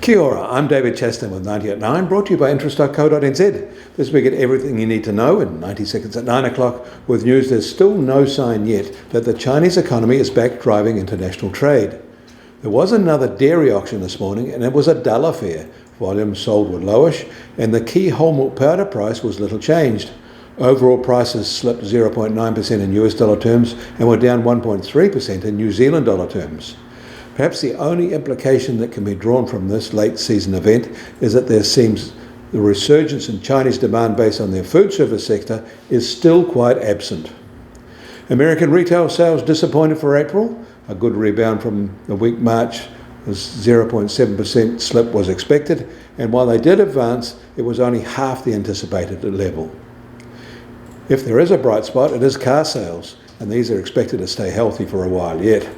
Kia ora, I'm David Chaston with 90 at 9, brought to you by interest.co.nz. This week, get everything you need to know in 90 seconds at 9 o'clock with news there's still no sign yet that the Chinese economy is back driving international trade. There was another dairy auction this morning and it was a dull affair. Volumes sold were lowish and the key whole milk powder price was little changed. Overall prices slipped 0.9% in US dollar terms and were down 1.3% in New Zealand dollar terms. Perhaps the only implication that can be drawn from this late season event is that there seems the resurgence in Chinese demand based on their food service sector is still quite absent. American retail sales disappointed for April. A good rebound from the weak March, a 0.7% slip was expected, and while they did advance, it was only half the anticipated level. If there is a bright spot, it is car sales, and these are expected to stay healthy for a while yet.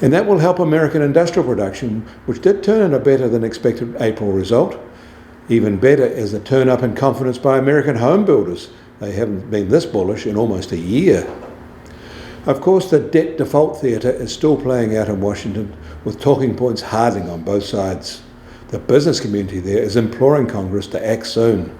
And that will help American industrial production, which did turn in a better than expected April result. Even better is the turn up in confidence by American home builders. They haven't been this bullish in almost a year. Of course, the debt default theatre is still playing out in Washington, with talking points hardening on both sides. The business community there is imploring Congress to act soon.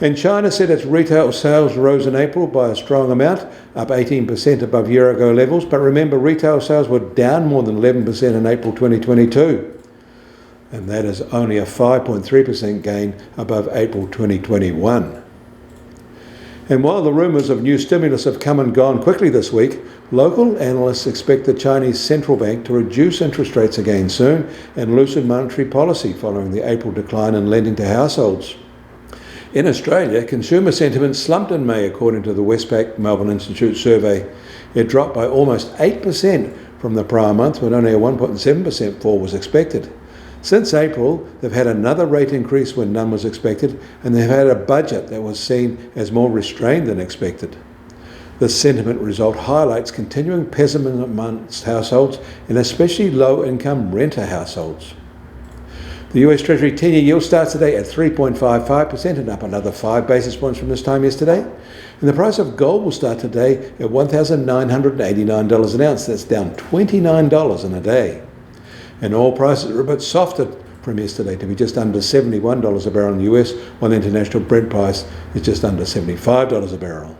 And China said its retail sales rose in April by a strong amount, up 18% above year-ago levels. But remember, retail sales were down more than 11% in April 2022. And that is only a 5.3% gain above April 2021. And while the rumours of new stimulus have come and gone quickly this week, local analysts expect the Chinese central bank to reduce interest rates again soon and loosen monetary policy following the April decline in lending to households. In Australia, consumer sentiment slumped in May according to the Westpac Melbourne Institute survey. It dropped by almost 8% from the prior month when only a 1.7% fall was expected. Since April, they've had another rate increase when none was expected, and they've had a budget that was seen as more restrained than expected. The sentiment result highlights continuing pessimism amongst households and especially low-income renter households. The US Treasury 10-year yield starts today at 3.55% and up another 5 basis points from this time yesterday. And the price of gold will start today at $1,989 an ounce. That's down $29 in a day. And oil prices are a bit softer from yesterday to be just under $71 a barrel in the US, while the international Brent price is just under $75 a barrel.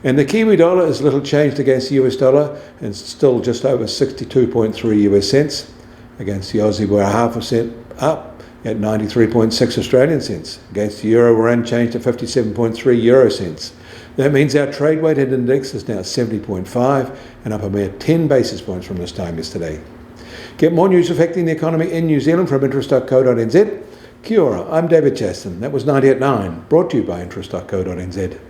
And the Kiwi dollar is little changed against the US dollar and still just over 62.3 US cents. Against the Aussie, we're 0.5 cent up at 93.6 Australian cents. Against the euro, we're unchanged at 57.3 euro cents. That means our trade weighted index is now 70.5 and up a mere 10 basis points from this time yesterday. Get more news affecting the economy in New Zealand from interest.co.nz. Kia ora, I'm David Chaston. That was 90 at 9, brought to you by interest.co.nz.